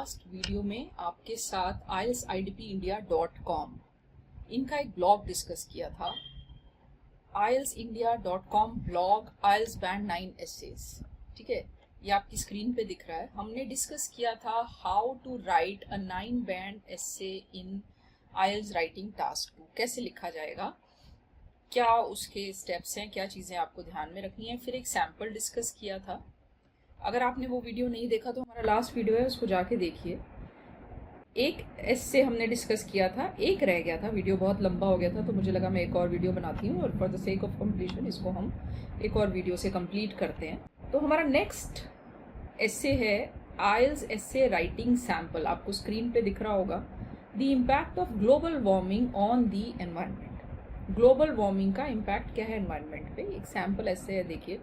Last video में आपके साथ IELTSIDPindia.com इनका एक ब्लॉग डिस्कस किया था। IELTSindia.com blog IELTS band 9 essays, ठीक है, ये आपकी स्क्रीन पे दिख रहा है। हमने डिस्कस किया था how to write a 9 band essay in IELTS writing task 2, कैसे लिखा जाएगा, क्या उसके स्टेप्स हैं, क्या चीज़ें आपको ध्यान में रखनी है। फिर एक सैम्पल डिस्कस किया था। अगर आपने वो वीडियो नहीं देखा तो हमारा लास्ट वीडियो है, उसको जाके देखिए। एक एस्से हमने डिस्कस किया था, एक रह गया था, वीडियो बहुत लंबा हो गया था तो मुझे लगा मैं एक और वीडियो बनाती हूँ और for the sake of completion इसको हम एक और वीडियो से कंप्लीट करते हैं। तो हमारा नेक्स्ट एस्से है IELTS एस्से राइटिंग सैम्पल। आपको स्क्रीन पे दिख रहा होगा, the impact of global warming on the environment. Global warming का इम्पैक्ट क्या है एनवायरनमेंट पे। एक सैम्पल एस्से है, देखिए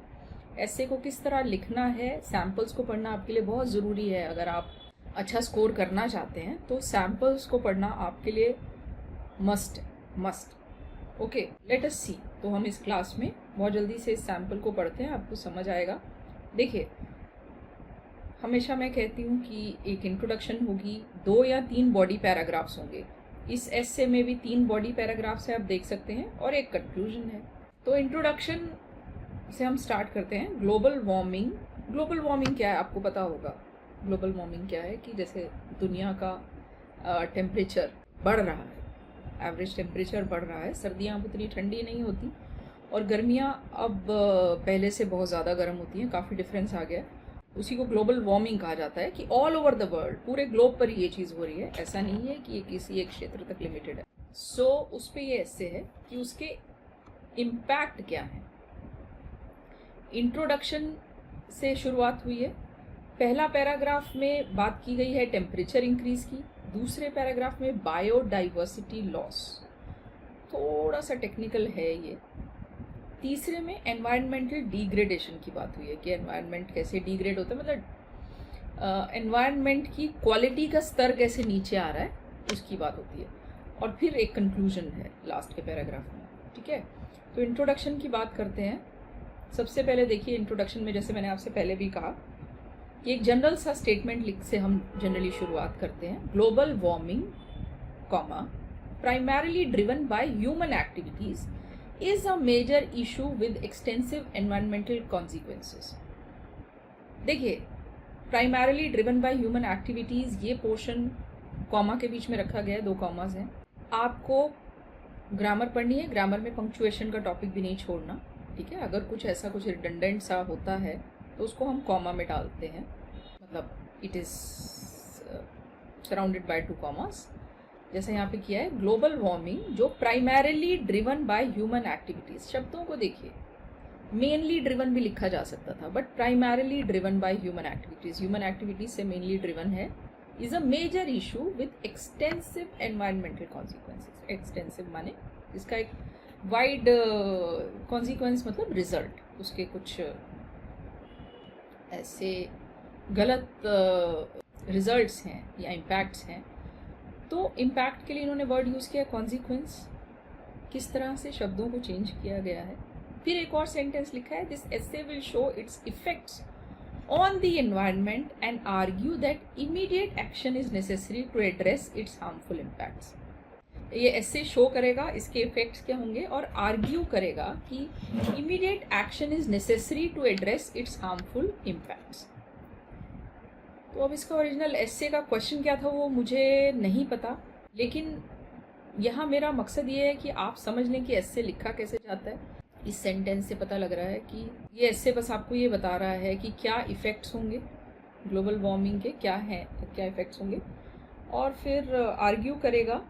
ऐसे को किस तरह लिखना है। सैम्पल्स को पढ़ना आपके लिए बहुत ज़रूरी है। अगर आप अच्छा स्कोर करना चाहते हैं तो सैम्पल्स को पढ़ना आपके लिए मस्ट। ओके, लेट अस सी। तो हम इस क्लास में बहुत जल्दी से इस सैम्पल को पढ़ते हैं, आपको समझ आएगा। देखिए, हमेशा मैं कहती हूँ कि एक इंट्रोडक्शन होगी, 2 या 3 बॉडी पैराग्राफ्स होंगे। इस एस्से में भी 3 बॉडी पैराग्राफ्स हैं, आप देख सकते हैं, और एक कंक्लूजन है। तो इंट्रोडक्शन से हम स्टार्ट करते हैं। ग्लोबल वार्मिंग क्या है आपको पता होगा। ग्लोबल वार्मिंग क्या है कि जैसे दुनिया का टेम्परेचर बढ़ रहा है, एवरेज टेम्परेचर बढ़ रहा है, सर्दियाँ अब उतनी ठंडी नहीं होती और गर्मियाँ अब पहले से बहुत ज़्यादा गर्म होती हैं, काफ़ी डिफरेंस आ गया है। उसी को ग्लोबल वार्मिंग कहा जाता है कि ऑल ओवर द वर्ल्ड, पूरे ग्लोब पर ये चीज़ हो रही है। ऐसा नहीं है कि ये किसी एक क्षेत्र तक लिमिटेड है। सो उस पर ये ऐसे है कि उसके इम्पैक्ट क्या है। इंट्रोडक्शन से शुरुआत हुई है। पहला पैराग्राफ में बात की गई है टेम्परेचर इंक्रीज की, दूसरे पैराग्राफ में बायोडाइवर्सिटी लॉस, थोड़ा सा टेक्निकल है ये। तीसरे में एनवायरमेंटल डिग्रेडेशन की बात हुई है कि एनवायरनमेंट कैसे डिग्रेड होता है, मतलब एनवायरनमेंट की क्वालिटी का स्तर कैसे नीचे आ रहा है, उसकी बात होती है। और फिर एक कंक्लूजन है लास्ट के पैराग्राफ में, ठीक है। तो इंट्रोडक्शन की बात करते हैं। सबसे पहले देखिए, इंट्रोडक्शन में जैसे मैंने आपसे पहले भी कहा कि एक जनरल सा स्टेटमेंट लिख से हम जनरली शुरुआत करते हैं। Global warming, primarily driven by human activities is a major issue with extensive environmental consequences. देखिए, primarily driven by human activities, ये पोर्शन कॉमा के बीच में रखा गया है, 2 कॉमास हैं। आपको ग्रामर पढ़नी है, ग्रामर में पंक्चुएशन का टॉपिक भी नहीं छोड़ना, ठीक है। अगर कुछ ऐसा कुछ रिडंडेंट सा होता है तो उसको हम कॉमा में डालते हैं, मतलब it is surrounded by 2 commas, जैसे यहाँ पे किया है। ग्लोबल वार्मिंग जो primarily driven by human activities, शब्दों को देखिए, मेनली ड्रिवन भी लिखा जा सकता था, but primarily driven by human activities, human activities से मेनली ड्रिवन है, is a major issue with extensive environmental consequences. Extensive माने इसका एक वाइड कॉन्सिक्वेंस, मतलब रिजल्ट, उसके कुछ ऐसे गलत रिजल्ट्स हैं या इम्पैक्ट्स हैं। तो इम्पैक्ट के लिए इन्होंने वर्ड यूज़ किया कॉन्सिक्वेंस। किस तरह से शब्दों को चेंज किया गया है। फिर एक और सेंटेंस लिखा है, this essay will show its effects on the environment and argue that immediate action is necessary to address its harmful impacts. ये ऐसे शो करेगा इसके इफेक्ट्स क्या होंगे और आर्ग्यू करेगा कि immediate action is necessary to address its harmful impacts. तो अब इसका ओरिजिनल एस्से का क्वेश्चन क्या था वो मुझे नहीं पता, लेकिन यहाँ मेरा मकसद ये है कि आप समझ लें कि एस्से लिखा कैसे जाता है। इस सेंटेंस से पता लग रहा है कि ये एस्से बस आपको ये बता रहा है कि क्या इफ़ेक्ट्स होंगे ग्लोबल वार्मिंग के, क्या हैं, क्या इफ़ेक्ट्स होंगे, और फिर आर्ग्यू करेगा,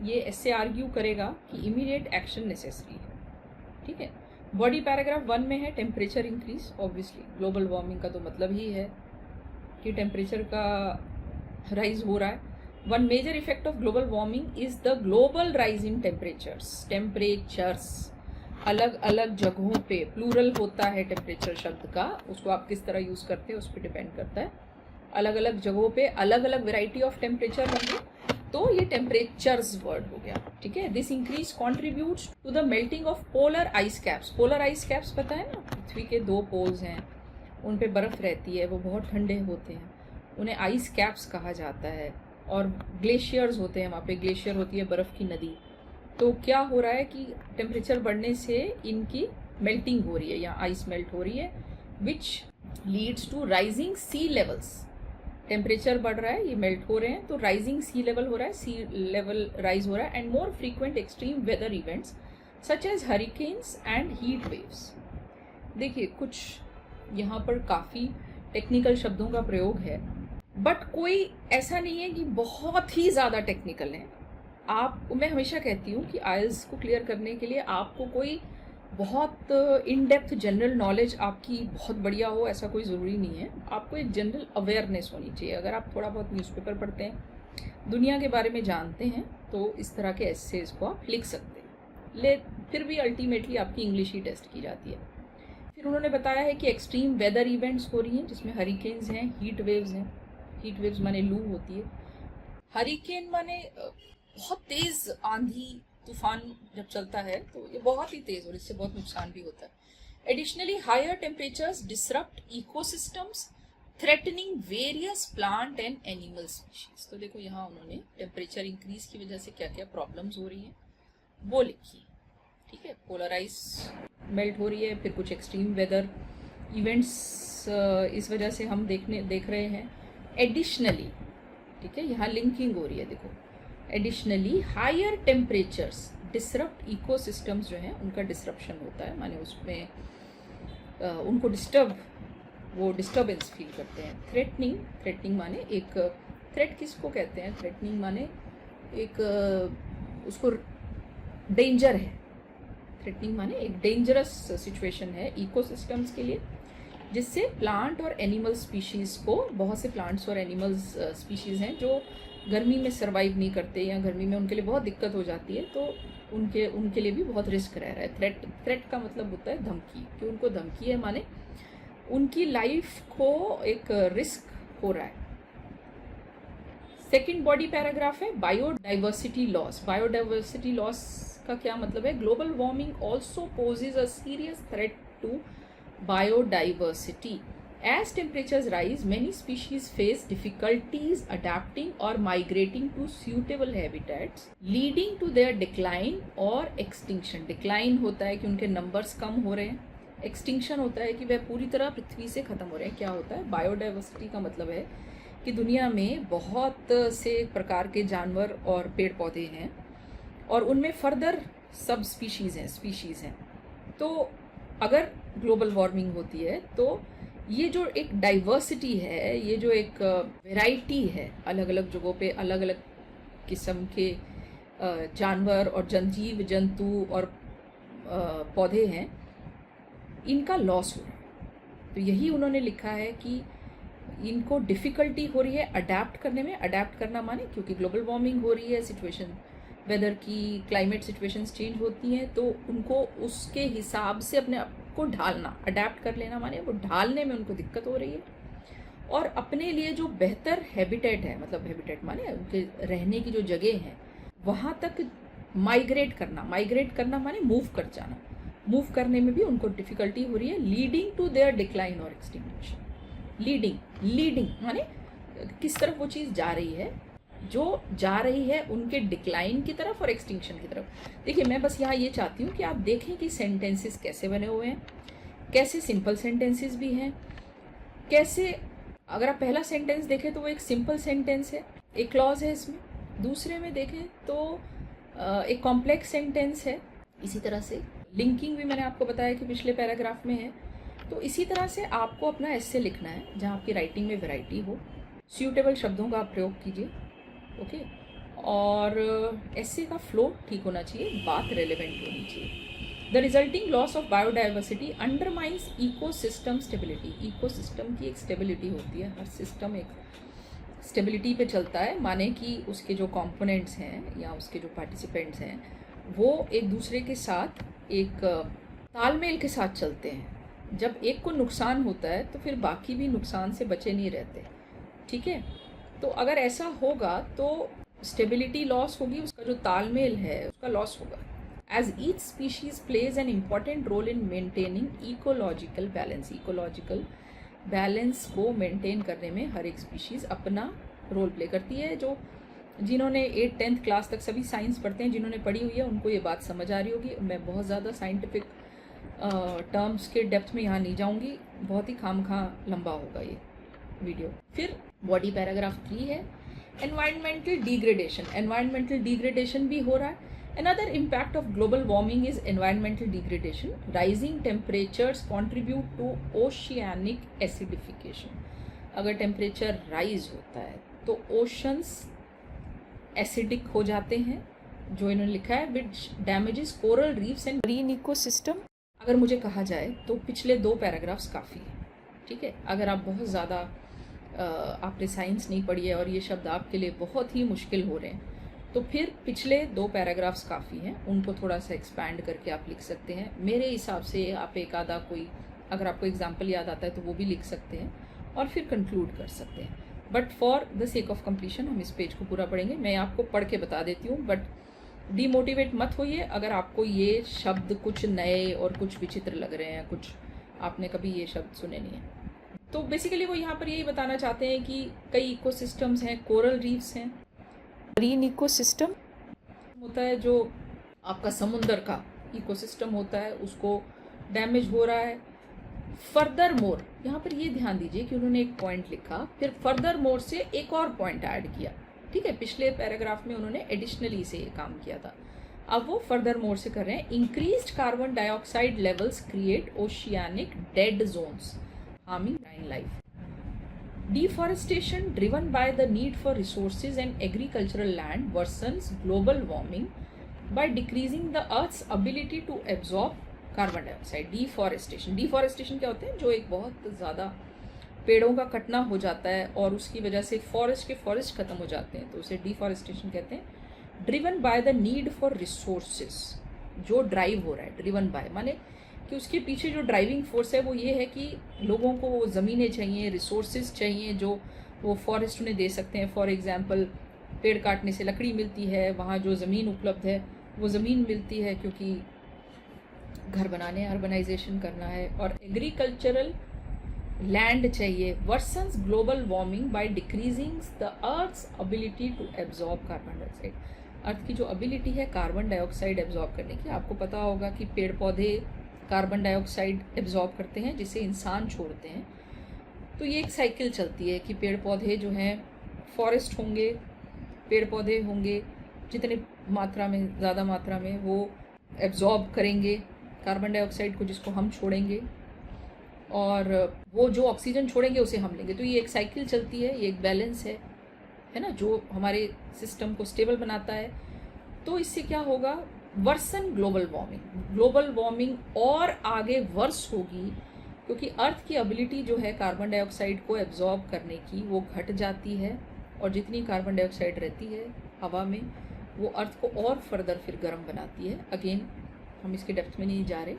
ये ऐसे आर्ग्यू करेगा कि इमीडिएट एक्शन नेसेसरी है, ठीक है। बॉडी पैराग्राफ 1 में है temperature increase. Obviously global warming का तो मतलब ही है कि टेम्परेचर का राइज हो रहा है। One major effect of global warming is the global rise in temperatures. अलग अलग जगहों पे, प्लूरल होता है टेम्परेचर शब्द का, उसको आप किस तरह यूज़ करते हैं उस पर डिपेंड करता है। अलग अलग जगहों पे अलग अलग वेराइटी ऑफ टेम्परेचर होंगे, तो ये टेम्परेचर्स वर्ड हो गया, ठीक है। This increase contributes to the melting of polar ice caps. Polar ice caps पता है ना, पृथ्वी के 2 पोल्स हैं, उन पे बर्फ़ रहती है, वो बहुत ठंडे होते हैं। उन्हें आइस कैप्स कहा जाता है, और ग्लेशियर्स होते हैं, वहाँ पे ग्लेशियर होती है, बर्फ़ की नदी। तो क्या हो रहा है कि टेम्परेचर बढ़ने से इनकी मेल्टिंग हो रही है या आइस मेल्ट हो रही है, which leads to rising sea levels. Temperature बढ़ रहा है, ये मेल्ट हो रहे हैं, तो राइजिंग सी लेवल हो रहा है, सी लेवल राइज हो रहा है, and more frequent extreme weather events such as hurricanes and heat waves. देखिए, कुछ यहाँ पर काफ़ी टेक्निकल शब्दों का प्रयोग है, बट कोई ऐसा नहीं है कि बहुत ही ज़्यादा टेक्निकल है। मैं हमेशा कहती हूँ कि आइल्स को क्लियर करने के लिए आपको कोई बहुत इन डेप्थ जनरल नॉलेज आपकी बहुत बढ़िया हो, ऐसा कोई ज़रूरी नहीं है। आपको एक जनरल अवेयरनेस होनी चाहिए। अगर आप थोड़ा बहुत न्यूज़पेपर पढ़ते हैं, दुनिया के बारे में जानते हैं, तो इस तरह के एसेज को आप लिख सकते हैं। फिर भी अल्टीमेटली आपकी इंग्लिश ही टेस्ट की जाती है। फिर उन्होंने बताया है कि एक्सट्रीम वेदर इवेंट्स हो रही हैं, जिसमें हरिकेन्स हैं, हीट वेव्स हैं। हीट वेव्स माने लू होती है, हरिकेन माने बहुत तेज़ आंधी तूफान जब चलता है तो ये बहुत ही तेज़, और इससे बहुत नुकसान भी होता है। Additionally higher temperatures disrupt ecosystems threatening various plant and animal species. तो देखो, यहाँ उन्होंने टेम्परेचर इंक्रीज की वजह से क्या क्या प्रॉब्लम्स हो रही हैं वो लिखी। ठीक है, पोलर आइस मेल्ट हो रही है, फिर कुछ एक्सट्रीम वेदर इवेंट्स इस वजह से हम देख रहे हैं। एडिशनली, ठीक है, यहाँ लिंकिंग हो रही है, देखो, additionally higher temperatures disrupt ecosystems जो हैं उनका डिसरप्शन होता है, माने उसमें उनको वो डिस्टर्बेंस फील करते हैं। थ्रेटनिंग माने एक थ्रेट किसको कहते हैं? थ्रेटनिंग माने एक उसको डेंजर है। थ्रेटनिंग माने एक डेंजरस सिचुएशन है इकोसिस्टम्स के लिए, जिससे प्लांट और एनिमल स्पीशीज़ को, बहुत से प्लांट्स और एनिमल्स स्पीशीज़ हैं जो गर्मी में सर्वाइव नहीं करते या गर्मी में उनके लिए बहुत दिक्कत हो जाती है, तो उनके लिए भी बहुत रिस्क रह रहा है। थ्रेट का मतलब होता है धमकी, कि उनको धमकी है, माने उनकी लाइफ को एक रिस्क हो रहा है। सेकेंड बॉडी पैराग्राफ है बायोडाइवर्सिटी लॉस। बायोडाइवर्सिटी लॉस का क्या मतलब है? Global warming also poses a serious threat to biodiversity. As temperatures rise, many species face difficulties adapting or migrating to suitable habitats, leading to their decline or extinction. Decline होता है कि उनके numbers कम हो रहे हैं, extinction होता है कि वह पूरी तरह पृथ्वी से ख़त्म हो रहे हैं। क्या होता है? बायोडाइवर्सिटी का मतलब है कि दुनिया में बहुत से प्रकार के जानवर और पेड़ पौधे हैं, और उनमें फर्दर सब स्पीशीज़ हैं। तो अगर ग्लोबल वार्मिंग होती है तो ये जो एक डाइवर्सिटी है, ये जो एक वैरायटी है, अलग अलग जगहों पे अलग अलग किस्म के जानवर और जीव जंतु और पौधे हैं, इनका लॉस हो रहा है। तो यही उन्होंने लिखा है कि इनको डिफ़िकल्टी हो रही है अडेप्ट करने में। अडेप्ट करना माने क्योंकि ग्लोबल वार्मिंग हो रही है, सिचुएशन वेदर की, क्लाइमेट सिचुएशंस चेंज होती हैं, तो उनको उसके हिसाब से अपने आप को ढालना, अडेप्ट कर लेना माने वो ढालने में उनको दिक्कत हो रही है, और अपने लिए जो बेहतर हैबिटेट है, मतलब हैबिटेट माने उनके रहने की जो जगह है, वहाँ तक माइग्रेट करना माने मूव कर जाना, मूव करने में भी उनको डिफ़िकल्टी हो रही है, लीडिंग टू देयर डिक्लाइन और एक्सटिंक्शन। लीडिंग माने किस तरफ वो चीज़ जा रही है, जो जा रही है उनके डिक्लाइन की तरफ और एक्सटिंक्शन की तरफ। देखिए, मैं बस यहाँ ये चाहती हूँ कि आप देखें कि सेंटेंसेस कैसे बने हुए हैं, कैसे सिंपल सेंटेंसेस भी हैं, कैसे, अगर आप पहला सेंटेंस देखें तो वो एक सिंपल सेंटेंस है, एक क्लॉज है इसमें। दूसरे में देखें तो एक कॉम्प्लेक्स सेंटेंस है। इसी तरह से लिंकिंग भी मैंने आपको बताया कि पिछले पैराग्राफ में है। तो इसी तरह से आपको अपना एस्से लिखना है जहाँ आपकी राइटिंग में वैरायटी हो, सूटेबल शब्दों का आप प्रयोग कीजिए, ओके। और एस्से का फ्लो ठीक होना चाहिए, बात रेलेवेंट होनी चाहिए। The resulting loss of biodiversity undermines ecosystem stability. Ecosystem की एक स्टेबिलिटी होती है, हर सिस्टम एक स्टेबिलिटी पे चलता है, माने कि उसके जो कंपोनेंट्स हैं या उसके जो पार्टिसिपेंट्स हैं वो एक दूसरे के साथ एक तालमेल के साथ चलते हैं। जब एक को नुकसान होता है तो फिर बाकी भी नुकसान से बचे नहीं रहते, ठीक है। तो अगर ऐसा होगा तो स्टेबिलिटी लॉस होगी, उसका जो तालमेल है उसका लॉस होगा। As each species plays an important role in maintaining ecological balance. Ecological balance को मेंटेन करने में हर एक स्पीशीज़ अपना रोल प्ले करती है। जो जिन्होंने 8th-10th क्लास तक सभी साइंस पढ़ते हैं, जिन्होंने पढ़ी हुई है, उनको ये बात समझ आ रही होगी। मैं बहुत ज़्यादा साइंटिफिक टर्म्स के डेप्थ में यहाँ नहीं जाऊँगी, बहुत ही खामखा लंबा होगा ये वीडियो। फिर बॉडी पैराग्राफ 3 है एनवायरमेंटल डिग्रेडेशन। एनवायरमेंटल डिग्रेडेशन भी हो रहा है। Another impact of global warming is environmental degradation. Rising temperatures contribute to oceanic acidification. अगर टेम्परेचर राइज होता है तो ओशंस एसिडिक हो जाते हैं, जो इन्होंने लिखा है, which damages coral reefs and marine ecosystem. अगर मुझे कहा जाए तो पिछले 2 पैराग्राफ्स काफ़ी हैं, ठीक है। अगर आप बहुत ज़्यादा आपने साइंस नहीं पढ़ी है और ये शब्द आपके लिए बहुत ही मुश्किल हो रहे हैं, तो फिर पिछले 2 पैराग्राफ्स काफ़ी हैं, उनको थोड़ा सा एक्सपैंड करके आप लिख सकते हैं। मेरे हिसाब से आप एक आधा कोई, अगर आपको एग्जाम्पल याद आता है तो वो भी लिख सकते हैं और फिर कंक्लूड कर सकते हैं। But for the sake of completion हम इस पेज को पूरा पढ़ेंगे। मैं आपको पढ़ के बता देती हूँ, बट डीमोटिवेट मत होइए अगर आपको ये शब्द कुछ नए और कुछ विचित्र लग रहे हैं, कुछ आपने कभी ये शब्द सुने नहीं हैं। तो बेसिकली वो यहाँ पर यही बताना चाहते हैं कि कई इकोसिस्टम्स हैं, कोरल रीफ्स हैं, मरीन इकोसिस्टम होता है, जो आपका समुंदर का इकोसिस्टम होता है, उसको डैमेज हो रहा है। फर्दर मोर, यहाँ पर ये ध्यान दीजिए कि उन्होंने एक पॉइंट लिखा, फिर फर्दर मोर से एक और पॉइंट ऐड किया, ठीक है। पिछले पैराग्राफ में उन्होंने एडिशनली से ये काम किया था, अब वो फर्दर मोर से कर रहे हैं। Increased carbon dioxide levels create oceanic dead zones harming marine life. Deforestation driven by the need for resources and agricultural land worsens global warming by decreasing the Earth's ability to absorb carbon dioxide. Deforestation क्या होता है? जो एक बहुत ज़्यादा पेड़ों का कटना हो जाता है और उसकी वजह से फॉरेस्ट खत्म हो जाते हैं, तो उसे डिफॉरेस्टेशन कहते हैं। Driven by the need for resources, जो ड्राइव हो रहा है, ड्रिवन बाय माने कि उसके पीछे जो ड्राइविंग फोर्स है वो ये है कि लोगों को वो ज़मीनें चाहिए, रिसोर्सेज चाहिए जो वो फॉरेस्ट उन्हें दे सकते हैं। फॉर एग्जांपल पेड़ काटने से लकड़ी मिलती है, वहाँ जो ज़मीन उपलब्ध है वो ज़मीन मिलती है क्योंकि घर बनाने, अर्बनाइजेशन करना है, और एग्रीकल्चरल लैंड चाहिए। Worsens global warming by decreasing the earth's ability to absorb carbon dioxide. Earth की जो एबिलिटी है कार्बन डाइऑक्साइड एब्जॉर्ब करने की, आपको पता होगा कि पेड़ पौधे कार्बन डाइऑक्साइड एब्जॉर्ब करते हैं जिसे इंसान छोड़ते हैं। तो ये एक साइकिल चलती है कि पेड़ पौधे जो हैं, फॉरेस्ट होंगे, पेड़ पौधे होंगे, जितने मात्रा में, ज़्यादा मात्रा में वो एब्जॉर्ब करेंगे कार्बन डाइऑक्साइड को, जिसको हम छोड़ेंगे, और वो जो ऑक्सीजन छोड़ेंगे उसे हम लेंगे। तो ये एक साइकिल चलती है, ये एक बैलेंस है ना, जो हमारे सिस्टम को स्टेबल बनाता है। तो इससे क्या होगा, वर्सन ग्लोबल वार्मिंग और आगे वर्स होगी, क्योंकि अर्थ की एबिलिटी जो है कार्बन डाइऑक्साइड को एब्जॉर्ब करने की वो घट जाती है, और जितनी कार्बन डाइऑक्साइड रहती है हवा में वो अर्थ को और फर्दर फिर गर्म बनाती है। अगेन हम इसके डेप्थ में नहीं जा रहे,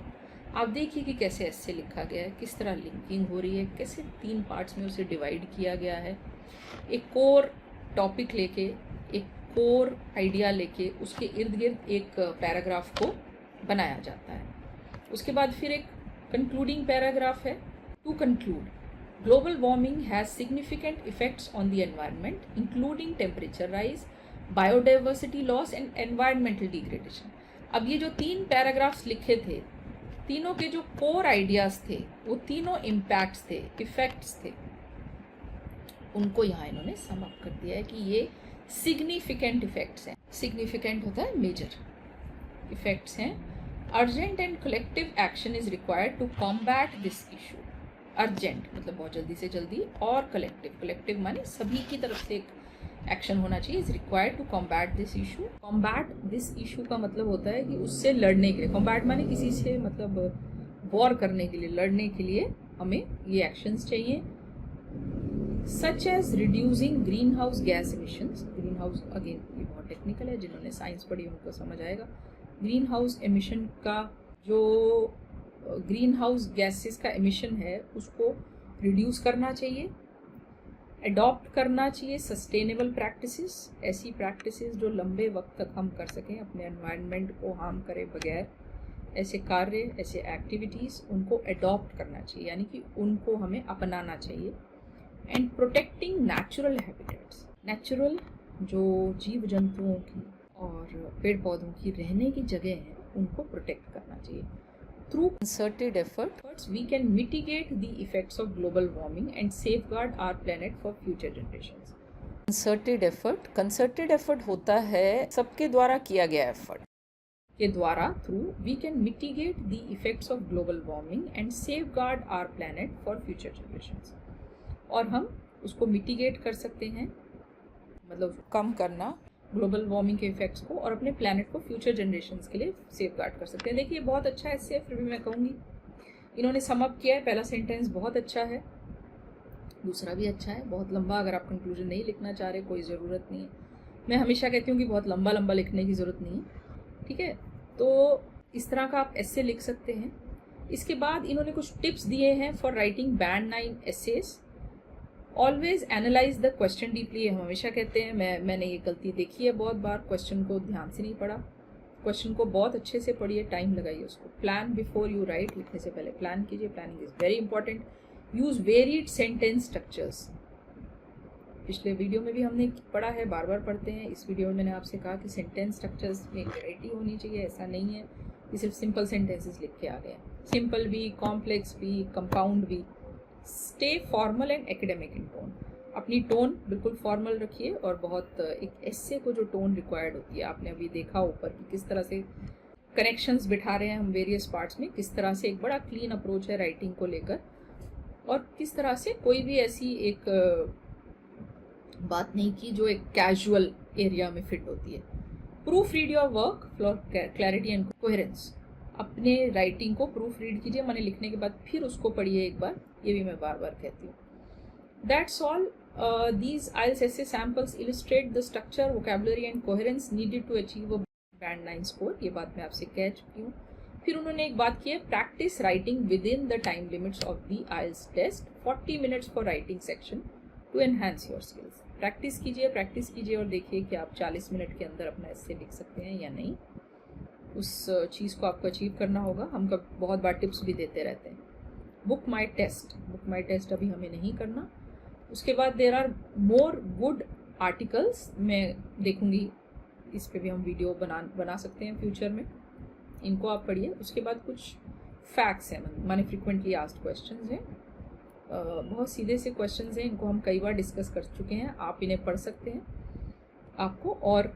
आप देखिए कि कैसे ऐसे लिखा गया है, किस तरह लिंकिंग हो रही है, कैसे 3 पार्ट्स में उसे डिवाइड किया गया है। एक कोर टॉपिक लेके, एक कोर आइडिया लेके उसके इर्द गिर्द एक पैराग्राफ को बनाया जाता है। उसके बाद फिर एक कंक्लूडिंग पैराग्राफ है। To conclude, global warming has significant effects on the environment including temperature rise, biodiversity loss and environmental degradation. अब ये जो 3 पैराग्राफ्स लिखे थे, तीनों के जो कोर आइडियाज़ थे, वो तीनों इम्पैक्ट्स थे, इफेक्ट्स थे, उनको यहाँ इन्होंने सम अप कर दिया है कि ये सिग्निफिकेंट इफेक्ट्स हैं। सिग्निफिकेंट होता है मेजर, इफेक्ट्स हैं। Urgent and collective action is required to combat this issue. Urgent मतलब बहुत जल्दी से जल्दी, और कलेक्टिव माने सभी की तरफ से एक एक्शन होना चाहिए। Is required to combat this issue. Combat this issue का मतलब होता है कि उससे लड़ने के लिए, कॉम्बैट माने किसी से मतलब वॉर करने के लिए, लड़ने के लिए हमें ये एक्शंस चाहिए। Such as reducing greenhouse gas emissions. Greenhouse again ये बहुत टेक्निकल है, जिन्होंने साइंस पढ़ी उनको समझ आएगा। ग्रीन हाउस एमिशन का, जो ग्रीन हाउस गैसेस का एमिशन है उसको रिड्यूस करना चाहिए। अडॉप्ट करना चाहिए सस्टेनेबल प्रैक्टिसेस, ऐसी प्रैक्टिसेस जो लंबे वक्त तक हम कर सकें, अपने एनवायरनमेंट को हार्म करे बगैर। ऐसे कार्य, ऐसे एक्टिविटीज़ उनको अडॉप्ट करना चाहिए, यानी कि उनको हमें अपनाना चाहिए। And protecting natural habitats, natural जो जीव जंतुओं की और पेड़ पौधों की रहने की जगह है उनको प्रोटेक्ट करना चाहिए। Through concerted efforts we can mitigate the effects of global warming and safeguard our planet for future generations. Concerted effort होता है सबके द्वारा किया गया एफर्ट के द्वारा, through we can mitigate the effects of global warming and safeguard our planet for future generations. और हम उसको मिटिगेट कर सकते हैं, मतलब कम करना ग्लोबल वार्मिंग के इफेक्ट्स को, और अपने प्लैनेट को फ्यूचर जनरेशंस के लिए सेफ गार्ड कर सकते हैं। देखिए बहुत अच्छा है, इससे फिर भी मैं कहूँगी इन्होंने सम अप किया है। पहला सेंटेंस बहुत अच्छा है, दूसरा भी अच्छा है, बहुत लंबा अगर आप कंक्लूजन नहीं लिखना चाह रहे कोई ज़रूरत नहीं है। मैं हमेशा कहती हूँ कि बहुत लंबा लंबा लिखने की ज़रूरत नहीं है, ठीक है। तो इस तरह का आप एस्से लिख सकते हैं। इसके बाद इन्होंने कुछ टिप्स दिए हैं for writing band 9 essays. Always analyse the question deeply, हम हमेशा कहते हैं, मैंने ये गलती देखी है बहुत बार, क्वेश्चन को ध्यान से नहीं पढ़ा। क्वेश्चन को बहुत अच्छे से पढ़िए, टाइम लगाइए उसको। प्लान बिफोर यू राइट, लिखने से पहले प्लान कीजिए, planning is very important. Use varied sentence structures, पिछले वीडियो में भी हमने पढ़ा है, बार बार पढ़ते हैं। इस वीडियो में मैंने आपसे कहा कि सेंटेंस स्ट्रक्चर्स में वेराइटी होनी चाहिए, ऐसा नहीं है कि सिर्फ सिंपल सेंटेंसेस लिख के आ गए। सिंपल भी, कॉम्प्लेक्स भी, कंपाउंड भी। Stay formal and academic in tone, अपनी टोन बिल्कुल फॉर्मल रखिए, और बहुत एक एस्से को जो टोन रिक्वायर्ड होती है, आपने अभी देखा ऊपर कि किस तरह से कनेक्शंस बिठा रहे हैं हम वेरियस पार्ट्स में, किस तरह से एक बड़ा क्लीन अप्रोच है राइटिंग को लेकर, और किस तरह से कोई भी ऐसी एक बात नहीं की जो एक कैजुअल एरिया में फिट होती है। Proof read your work for clarity and coherence, अपने राइटिंग को प्रूफ रीड कीजिए, मैंने लिखने के बाद फिर उसको पढ़िए एक बार, ये भी मैं बार बार कहती हूँ। That's all. These IELTS essay samples illustrate the structure, vocabulary and coherence needed to achieve a band 9 score, ये बात मैं आपसे कह चुकी हूँ। फिर उन्होंने एक बात की है, practice writing within the time limits of the IELTS test, 40 minutes for writing section to enhance your skills. Practice कीजिए और देखिए कि आप 40 मिनट के अंदर अपना एस्से लिख सकते हैं या नहीं। उस चीज़ को आपको अचीव करना होगा। हम बहुत बार टिप्स भी देते रहते हैं। बुक माई टेस्ट अभी हमें नहीं करना। उसके बाद there are more good articles, मैं देखूंगी, इस पे भी हम वीडियो बना सकते हैं फ्यूचर में, इनको आप पढ़िए। उसके बाद कुछ फैक्ट्स हैं, माने फ्रिक्वेंटली आस्क्ड क्वेश्चंस हैं, बहुत सीधे से क्वेश्चंस हैं, इनको हम कई बार डिस्कस कर चुके हैं, आप इन्हें पढ़ सकते हैं, आपको और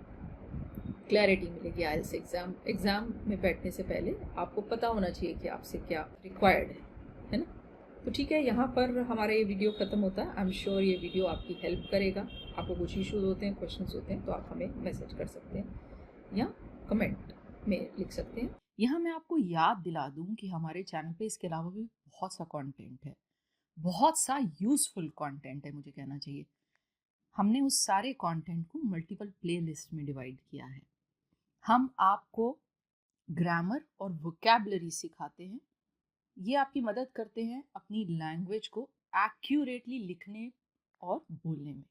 क्लैरिटी मिलेगी। IELTS एग्ज़ाम में बैठने से पहले आपको पता होना चाहिए कि आपसे क्या रिक्वायर्ड है ना। तो ठीक है, यहाँ पर हमारा ये वीडियो ख़त्म होता है। आई एम श्योर ये वीडियो आपकी हेल्प करेगा। आपको कुछ इश्यूज होते हैं, क्वेश्चंस होते हैं, तो आप हमें मैसेज कर सकते हैं या कमेंट में लिख सकते हैं। यहाँ मैं आपको याद दिला दूँ कि हमारे चैनल पे इसके अलावा भी बहुत सा कंटेंट है, बहुत सा यूज़फुल कंटेंट है, मुझे कहना चाहिए। हमने उस सारे कंटेंट को मल्टीपल प्लेलिस्ट में डिवाइड किया है। हम आपको ग्रामर और वोकैबुलरी सिखाते हैं। ये आपकी मदद करते हैं अपनी लैंग्वेज को एक्यूरेटली लिखने और बोलने में।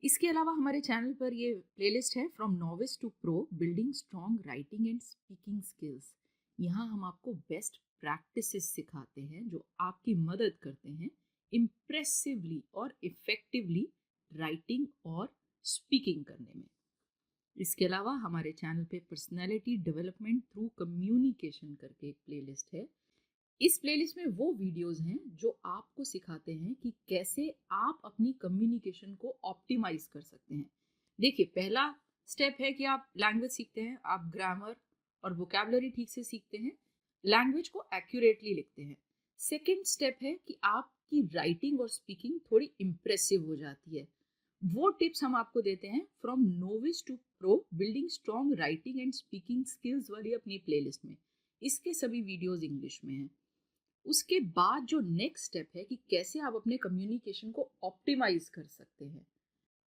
इसके अलावा हमारे चैनल पर ये प्लेलिस्ट है, from novice to pro, building strong writing and speaking skills. यहाँ हम आपको बेस्ट प्रैक्टिसेस सिखाते हैं जो आपकी मदद करते हैं इम्प्रेसिवली और इफ़ेक्टिवली राइटिंग और स्पीकिंग करने में। इसके अलावा हमारे चैनल पे पर्सनैलिटी डेवलपमेंट थ्रू कम्युनिकेशन करके एक प्लेलिस्ट है। इस प्लेलिस्ट में वो वीडियोस हैं जो आपको सिखाते हैं कि कैसे आप अपनी कम्युनिकेशन को ऑप्टिमाइज कर सकते हैं। देखिए, पहला स्टेप है कि आप लैंग्वेज सीखते हैं, आप ग्रामर और वोकैबुलरी ठीक से सीखते हैं, लैंग्वेज को एक्यूरेटली लिखते हैं। सेकेंड स्टेप है कि आपकी राइटिंग और स्पीकिंग थोड़ी इम्प्रेसिव हो जाती है। वो टिप्स हम आपको देते हैं from novice to pro, building strong writing and speaking skills वाली अपनी प्लेलिस्ट में। इसके सभी वीडियोस इंग्लिश में हैं। उसके बाद जो नेक्स्ट स्टेप है कि कैसे आप अपने कम्युनिकेशन को ऑप्टिमाइज कर सकते हैं,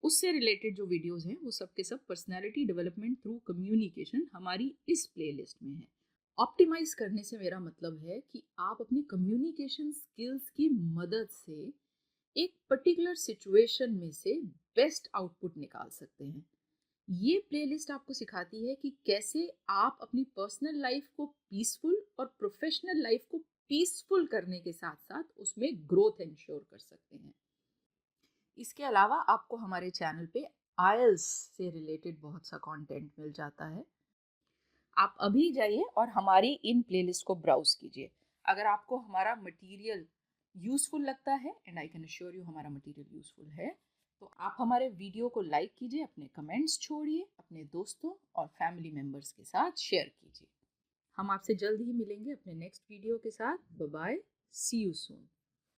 उससे रिलेटेड जो वीडियोस हैं वो सब के सब पर्सनालिटी डेवलपमेंट थ्रू कम्युनिकेशन हमारी इस प्लेलिस्ट में है। ऑप्टिमाइज करने से मेरा मतलब है कि आप अपनी कम्युनिकेशन स्किल्स की मदद से एक पर्टिकुलर सिचुएशन में से बेस्ट आउटपुट निकाल सकते हैं। ये प्लेलिस्ट आपको सिखाती है कि कैसे आप अपनी पर्सनल लाइफ को पीसफुल और प्रोफेशनल लाइफ को पीसफुल करने के साथ साथ उसमें ग्रोथ इंश्योर कर सकते हैं। इसके अलावा आपको हमारे चैनल पे आयल्स से रिलेटेड बहुत सा कंटेंट मिल जाता है। आप अभी जाइए और हमारी इन प्लेलिस्ट को ब्राउज कीजिए। अगर आपको हमारा मटेरियल यूज़फुल लगता है, and I can assure you हमारा मटेरियल यूज़फुल है, तो आप हमारे वीडियो को लाइक कीजिए, अपने कमेंट्स छोड़िए, अपने दोस्तों और फैमिली मेम्बर्स के साथ शेयर कीजिए। हम आपसे जल्द ही मिलेंगे अपने नेक्स्ट वीडियो के साथ। Bye bye, see you soon.